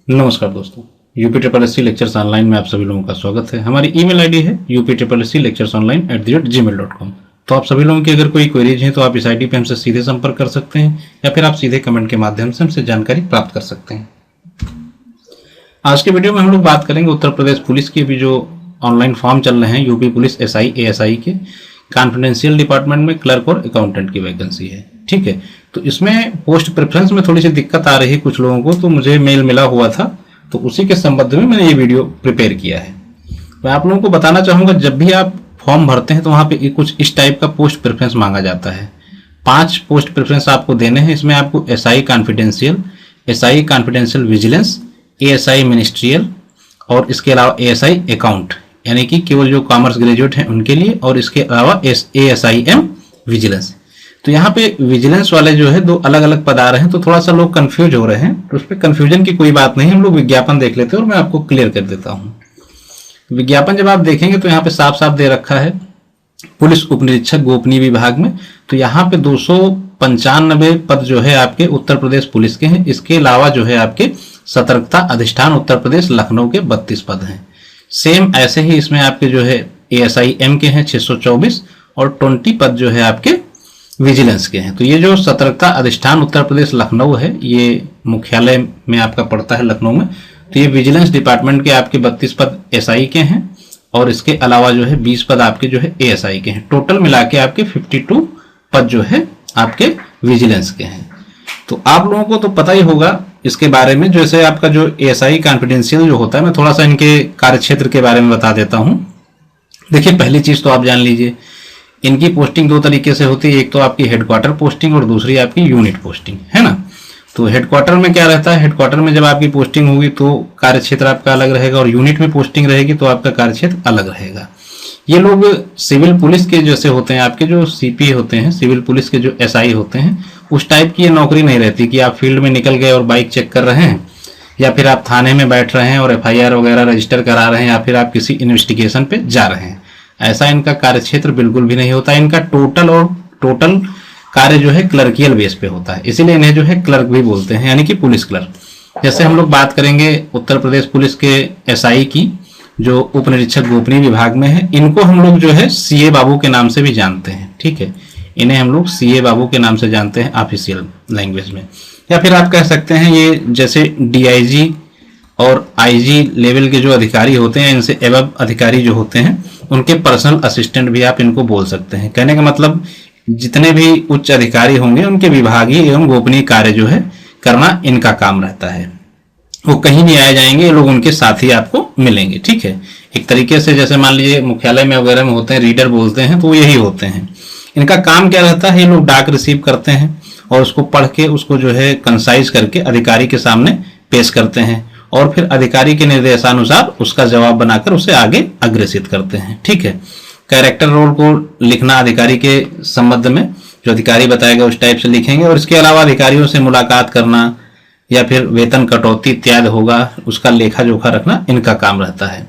नमस्कार दोस्तों, UPSSC lectures online में आप सभी लोगों का स्वागत है। हमारी ईमेल आईडी है upssclecturesonline@gmail.com। तो आप सभी लोगों की अगर कोई क्वेरीज हैं तो आप इस आईडी पे हमसे सीधे संपर्क कर सकते हैं या फिर आप सीधे कमेंट के माध्यम से हमसे जानकारी प्राप्त कर सकते हैं। आज के वीडियो में हम लोग बात करेंगे उत्तर प्रदेश पुलिस की भी जो ऑनलाइन फॉर्म चल रहे हैं, यूपी पुलिस SI ASI के कॉन्फिडेंशियल डिपार्टमेंट में क्लर्क और अकाउंटेंट की वैकेंसी है। ठीक है, तो इसमें पोस्ट प्रेफरेंस में थोड़ी सी दिक्कत आ रही है कुछ लोगों को, तो मुझे मेल मिला हुआ था, तो उसी के संबंध में मैंने ये वीडियो प्रिपेयर किया है। मैं आप लोगों को बताना चाहूंगा, जब भी आप फॉर्म भरते हैं तो वहां पे कुछ इस टाइप का पोस्ट प्रेफरेंस मांगा जाता है। 5 पोस्ट प्रेफरेंस आपको देने हैं। इसमें आपको SI confidential vigilance, ASI ministerial और इसके अलावा ASI अकाउंट, यानी कि केवल जो कॉमर्स ग्रेजुएट हैं उनके लिए, और इसके अलावा ASIM विजिलेंस। तो यहाँ पे विजिलेंस वाले जो है 2 अलग अलग पद आ रहे हैं, तो थोड़ा सा लोग कंफ्यूज हो रहे हैं। तो उस पर कंफ्यूजन की कोई बात नहीं, हम लोग विज्ञापन देख लेते हैं और मैं आपको क्लियर कर देता हूँ। विज्ञापन जब आप देखेंगे तो यहाँ पे साफ साफ दे रखा है पुलिस उप निरीक्षक गोपनीय विभाग में। तो यहाँ पे 295 पद जो है आपके उत्तर प्रदेश पुलिस के हैं। इसके अलावा जो है आपके सतर्कता अधिष्ठान उत्तर प्रदेश लखनऊ के 32 पद हैं। सेम ऐसे ही इसमें आपके जो है ASIM के हैं 624 और 20 पद जो है आपके विजिलेंस के हैं। तो ये जो सतर्कता अधिष्ठान उत्तर प्रदेश लखनऊ है, ये मुख्यालय में आपका पड़ता है लखनऊ में। तो ये विजिलेंस डिपार्टमेंट के आपके 32 पद SI के हैं और इसके अलावा जो है 20 पद आपके जो है ASI के हैं। टोटल मिला के आपके 52 पद जो है आपके विजिलेंस के हैं। तो आप लोगों को तो पता ही होगा इसके बारे में। जैसे आपका जो ASI कॉन्फिडेंशियल जो होता है, मैं थोड़ा सा इनके कार्यक्षेत्र के बारे में बता देता हूं। देखिए, पहली चीज तो आप जान लीजिए, इनकी पोस्टिंग 2 तरीके से होती है। एक तो आपकी हेडक्वार्टर पोस्टिंग और दूसरी आपकी यूनिट पोस्टिंग, है ना। तो हेडक्वार्टर में क्या रहता है, हेडक्वार्टर में जब आपकी पोस्टिंग होगी तो कार्यक्षेत्र आपका अलग रहेगा, और यूनिट में पोस्टिंग रहेगी तो आपका कार्यक्षेत्र अलग रहेगा। ये लोग सिविल पुलिस के जैसे होते हैं, आपके जो CP होते हैं, सिविल पुलिस के जो SI होते हैं, उस टाइप की ये नौकरी नहीं रहती कि आप फील्ड में निकल गए और बाइक चेक कर रहे हैं, या फिर आप थाने में बैठ रहे हैं और FIR वगैरह रजिस्टर करा रहे हैं, या फिर आप किसी इन्वेस्टिगेशन पे जा रहे हैं। ऐसा इनका कार्यक्षेत्र बिल्कुल भी नहीं होता। इनका टोटल कार्य जो है क्लर्कियल बेस पे होता है, इसीलिए इन्हें जो है क्लर्क भी बोलते हैं, यानी कि पुलिस क्लर्क। जैसे हम लोग बात करेंगे उत्तर प्रदेश पुलिस के SI की, जो उप निरीक्षक गोपनीय विभाग में है, इनको हम लोग जो है CA बाबू के नाम से भी जानते हैं। ठीक है, इन्हें हम लोग CA बाबू के नाम से जानते हैं ऑफिशियल लैंग्वेज में। या फिर आप कह सकते हैं ये जैसे DIG और IG लेवल के जो अधिकारी होते हैं, इनसे एवं अधिकारी जो होते हैं, उनके पर्सनल असिस्टेंट भी आप इनको बोल सकते हैं। कहने का मतलब जितने भी उच्च अधिकारी होंगे उनके विभागीय एवं गोपनीय कार्य जो है करना इनका काम रहता है। वो कहीं नहीं आए जाएंगे, ये लोग उनके साथ ही आपको मिलेंगे। ठीक है, एक तरीके से जैसे मान लीजिए मुख्यालय में वगैरह में होते हैं, रीडर बोलते हैं, तो यही होते हैं। इनका काम क्या रहता है, ये लोग डाक रिसीव करते हैं और उसको पढ़ के उसको जो है कंसाइज करके अधिकारी के सामने पेश करते हैं, और फिर अधिकारी के निर्देशानुसार उसका जवाब बनाकर उसे आगे अग्रेसित करते हैं। ठीक है, कैरेक्टर रोल को लिखना अधिकारी के संबंध में, जो अधिकारी बताएगा उस टाइप से लिखेंगे, और इसके अलावा अधिकारियों से मुलाकात करना या फिर वेतन कटौती इत्यादि होगा, उसका लेखा जोखा रखना इनका काम रहता है।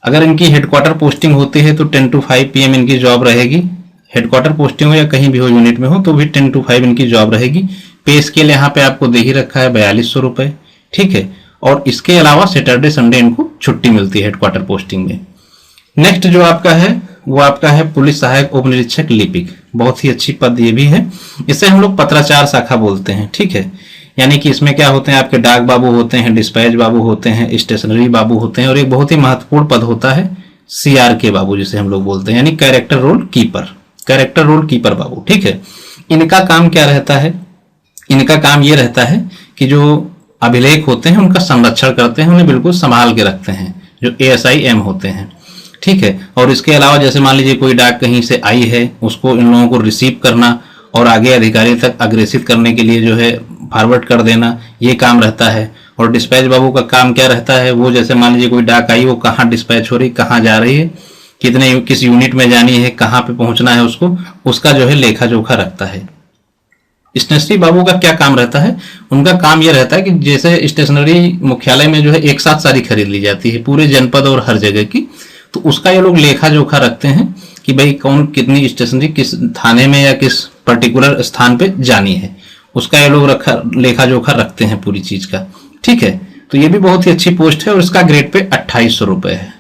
अगर इनकी हेडक्वार्टर पोस्टिंग होती है तो 10 to 5 PM इनकी जॉब रहेगी। हेडक्वार्टर पोस्टिंग हो या कहीं भी हो, यूनिट में हो, तो भी 10 to 5 इनकी जॉब रहेगी। पे स्केल यहाँ पे आपको दे ही रखा है 4200 रुपए। ठीक है, और इसके अलावा सैटरडे संडे इनको छुट्टी मिलती है हेडक्वार्टर पोस्टिंग में। नेक्स्ट जो आपका है वो आपका है पुलिस सहायक उप निरीक्षक लिपिक। बहुत ही अच्छी पद ये भी है। इसे हम लोग पत्राचार शाखा बोलते हैं। ठीक है, यानी कि इसमें क्या होते हैं, आपके डाक बाबू होते हैं, डिस्पैच बाबू होते हैं, स्टेशनरी बाबू होते हैं, और एक बहुत ही महत्वपूर्ण पद होता है CRK बाबू, जिसे हम लोग बोलते हैं, यानी कैरेक्टर रोल कीपर बाबू। ठीक है, इनका काम क्या रहता है, इनका काम ये रहता है कि जो अभिलेख होते हैं उनका संरक्षण करते हैं, उन्हें बिल्कुल संभाल के रखते हैं, जो ASIM होते हैं। ठीक है, और इसके अलावा जैसे मान लीजिए कोई डाक कहीं से आई है, उसको इन लोगों को रिसीव करना और आगे अधिकारी तक अग्रेसित करने के लिए जो है फॉरवर्ड कर देना, ये काम रहता है। और डिस्पैच बाबू का काम क्या रहता है, वो जैसे मान लीजिए कोई डाक आई, वो कहाँ डिस्पैच हो रही, कहाँ जा रही है, किस यूनिट में जानी है, कहाँ पे पहुंचना है उसको, उसका जो है लेखा जोखा रखता है। स्टेशनरी बाबू का क्या काम रहता है, उनका काम यह रहता है कि जैसे स्टेशनरी मुख्यालय में जो है एक साथ सारी खरीद ली जाती है पूरे जनपद और हर जगह की, तो उसका ये लोग लेखा जोखा रखते हैं कि भाई कौन कितनी स्टेशनरी किस थाने में या किस पर्टिकुलर स्थान पे जानी है, उसका ये लोग लेखा जोखा रखते हैं पूरी चीज का। ठीक है, तो ये भी बहुत ही अच्छी पोस्ट है और इसका ग्रेड पे 2800 रुपए है।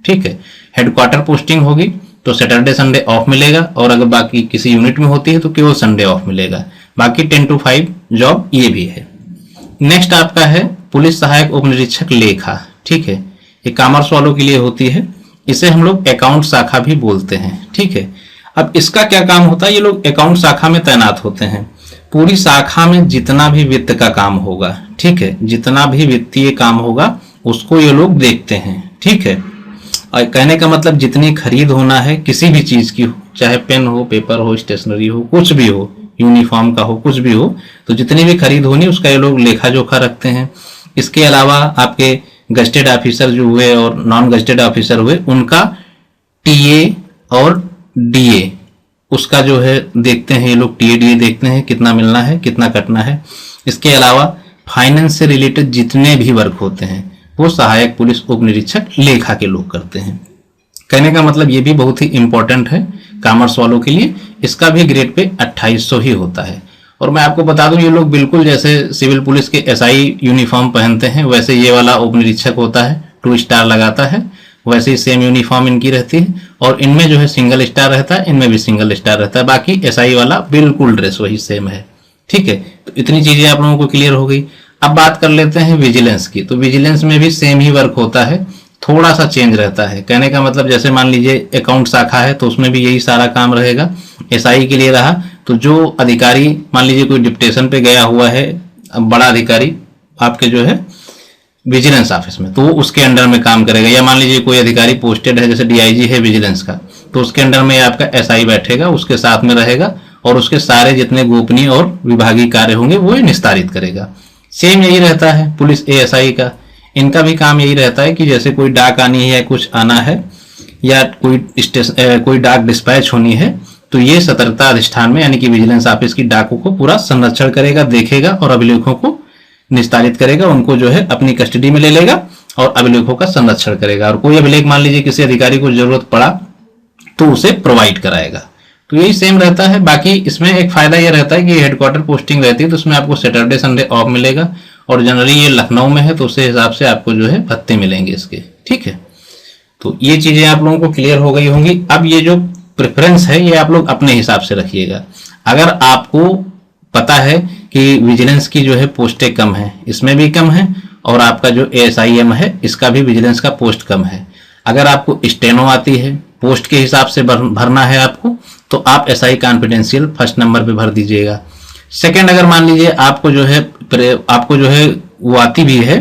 ठीक है, हेडक्वार्टर पोस्टिंग होगी तो सैटरडे संडे ऑफ मिलेगा, और अगर बाकी किसी यूनिट में होती है तो केवल संडे ऑफ मिलेगा। बाकी 10 to 5 जॉब ये भी है। नेक्स्ट आपका है पुलिस सहायक उप निरीक्षक लेखा। ठीक है, ये कॉमर्स वालों के लिए होती है, इसे हम लोग अकाउंट शाखा भी बोलते हैं। ठीक है, अब इसका क्या काम होता है, ये लोग अकाउंट शाखा में तैनात होते हैं। पूरी शाखा में जितना भी वित्त का काम होगा, ठीक है, जितना भी वित्तीय काम होगा उसको ये लोग देखते हैं। ठीक है, और कहने का मतलब जितनी खरीद होना है किसी भी चीज की हो, चाहे पेन हो, पेपर हो, स्टेशनरी हो, कुछ भी हो, यूनिफॉर्म का हो, कुछ भी हो, तो जितनी भी खरीद होनी उसका ये लोग लेखा जोखा रखते हैं। इसके अलावा आपके गजेटेड ऑफिसर जो हुए और नॉन गजेटेड ऑफिसर हुए, उनका टीए और डीए उसका जो है देखते हैं ये लोग, टीए डीए देखते हैं कितना मिलना है, कितना कटना है। इसके अलावा फाइनेंस से रिलेटेड जितने भी वर्क होते हैं वो सहायक पुलिस उप निरीक्षक लेखा के लोग करते हैं। कहने का मतलब ये भी बहुत ही इंपॉर्टेंट है कॉमर्स वालों के लिए। इसका भी ग्रेड पे 2800 ही होता है। और मैं आपको बता दूं, ये लोग बिल्कुल जैसे सिविल पुलिस के एसआई यूनिफॉर्म पहनते हैं वैसे ये वाला उप निरीक्षक होता है, 2 स्टार लगाता है, वैसे ही सेम यूनिफॉर्म इनकी रहती है। और इनमें जो है सिंगल स्टार रहता है, इनमें भी सिंगल स्टार रहता है। बाकी एसआई वाला बिल्कुल ड्रेस वही सेम है। ठीक है, तो इतनी चीजें आप लोगों को क्लियर हो गई। अब बात कर लेते हैं विजिलेंस की। तो विजिलेंस में भी सेम ही वर्क होता है, थोड़ा सा चेंज रहता है। कहने का मतलब जैसे मान लीजिए अकाउंट शाखा है तो उसमें भी यही सारा काम रहेगा। एसआई के लिए रहा तो जो अधिकारी मान लीजिए कोई डिप्टेशन पे गया हुआ है, बड़ा अधिकारी आपके जो है विजिलेंस ऑफिस में, तो वो उसके अंडर में काम करेगा। या मान लीजिए कोई अधिकारी पोस्टेड है, जैसे डीआईजी है विजिलेंस का, तो उसके अंडर में आपका एसआई बैठेगा, उसके साथ में रहेगा और उसके सारे जितने गोपनीय और विभागीय कार्य होंगे वो निस्तारित करेगा। सेम यही रहता है पुलिस एएसआई का। इनका भी काम यही रहता है कि जैसे कोई डाक आनी है, कुछ आना है, या कोई डाक डिस्पैच होनी है, तो ये सतर्कता अधिष्ठान में यानी कि विजिलेंस ऑफिस की डाकों को पूरा संरक्षण करेगा, देखेगा और अभिलेखों को निस्तारित करेगा, उनको जो है अपनी कस्टडी में ले लेगा और अभिलेखों का संरक्षण करेगा। और कोई अभिलेख मान लीजिए किसी अधिकारी को जरूरत पड़ा तो उसे प्रोवाइड कराएगा। तो यही सेम रहता है। बाकी इसमें एक फायदा यह रहता है कि हेडक्वार्टर पोस्टिंग रहती है तो उसमें आपको सैटरडे संडे ऑफ मिलेगा, और जनरली ये लखनऊ में है तो उस हिसाब से आपको जो है भत्ते मिलेंगे इसके। ठीक है, तो ये चीजें आप लोगों को क्लियर हो गई होंगी। अब ये जो प्रेफरेंस है ये आप लोग अपने हिसाब से रखिएगा। अगर आपको पता है कि विजिलेंस की जो है पोस्टें कम है, इसमें भी कम है, और आपका जो एएसआईएम है इसका भी विजिलेंस का पोस्ट कम है, अगर आपको स्टेनो आती है, पोस्ट के हिसाब से भरना है आपको, तो आप एसआई कॉन्फिडेंशियल फर्स्ट नंबर पे भर दीजिएगा। सेकंड, अगर मान लीजिए आपको जो है वो आती भी है,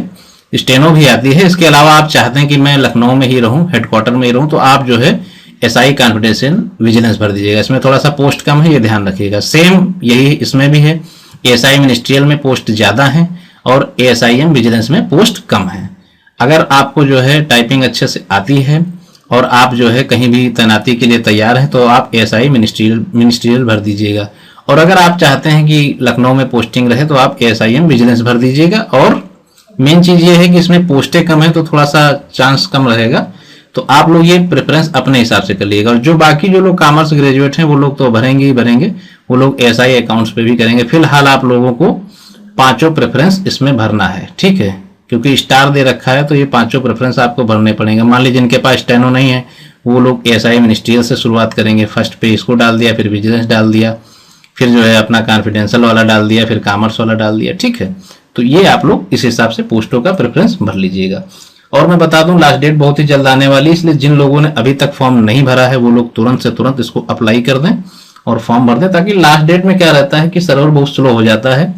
स्टेनो भी आती है, इसके अलावा आप चाहते हैं कि मैं लखनऊ में ही रहूं, हेडक्वार्टर में ही रहूं, तो आप जो है एसआई कॉन्फिडेंशियल विजिलेंस भर दीजिएगा। इसमें थोड़ा सा पोस्ट कम है, ये ध्यान रखिएगा। सेम यही इसमें भी है, एएसआई मिनिस्ट्रियल में पोस्ट ज्यादा है और एएसआईएम विजिलेंस में पोस्ट कम है। अगर आपको जो है टाइपिंग अच्छे से आती है और आप जो है कहीं भी तैनाती के लिए तैयार हैं तो आप एएसआई मिनिस्ट्रियल भर दीजिएगा। और अगर आप चाहते हैं कि लखनऊ में पोस्टिंग रहे तो आप एएसआईएम विजिलेंस भर दीजिएगा। और मेन चीज ये है कि इसमें पोस्टें कम है तो थोड़ा सा चांस कम रहेगा, तो आप लोग ये प्रेफरेंस अपने हिसाब से कर लीजिएगा। और जो बाकी जो लोग कॉमर्स ग्रेजुएट हैं वो लोग तो भरेंगे ही भरेंगे, वो लोग एएसआई अकाउंट्स पे भी करेंगे। फिलहाल आप लोगों को 5 प्रेफरेंस इसमें भरना है। ठीक है, क्योंकि स्टार दे रखा है तो ये 5 प्रेफरेंस आपको भरने पड़ेंगे। मान लीजिए जिनके पास स्टेनो नहीं है वो लोग एएसआई मिनिस्ट्रियल से शुरुआत करेंगे, फर्स्ट पे इसको डाल दिया, फिर विजिलेंस डाल दिया, फिर जो है अपना कॉन्फिडेंशियल वाला डाल दिया, फिर कॉमर्स वाला डाल दिया। ठीक है, तो ये आप लोग इस हिसाब से पोस्टों का प्रेफरेंस भर लीजिएगा। और मैं बता दूं लास्ट डेट बहुत ही जल्द आने वाली है, इसलिए जिन लोगों ने अभी तक फॉर्म नहीं भरा है वो लोग तुरंत से तुरंत इसको अप्लाई कर दें और फॉर्म भर दें, ताकि लास्ट डेट में क्या रहता है कि सर्वर बहुत स्लो हो जाता है,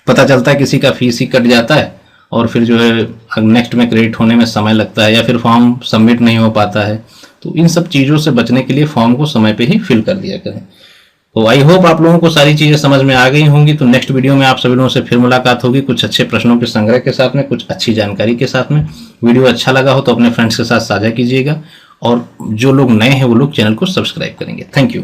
पता चलता है किसी का फीस ही कट जाता है और फिर जो है नेक्स्ट में क्रेडिट होने में समय लगता है या फिर फॉर्म सबमिट नहीं हो पाता है। तो इन सब चीज़ों से बचने के लिए फॉर्म को समय पे ही फिल कर दिया करें। तो आई होप आप लोगों को सारी चीज़ें समझ में आ गई होंगी। तो नेक्स्ट वीडियो में आप सभी लोगों से फिर मुलाकात होगी कुछ अच्छे प्रश्नों के संग्रह के साथ में, कुछ अच्छी जानकारी के साथ में। वीडियो अच्छा लगा हो तो अपने फ्रेंड्स के साथ साझा कीजिएगा, और जो लोग नए हैं वो लोग चैनल को सब्सक्राइब करेंगे। Thank you.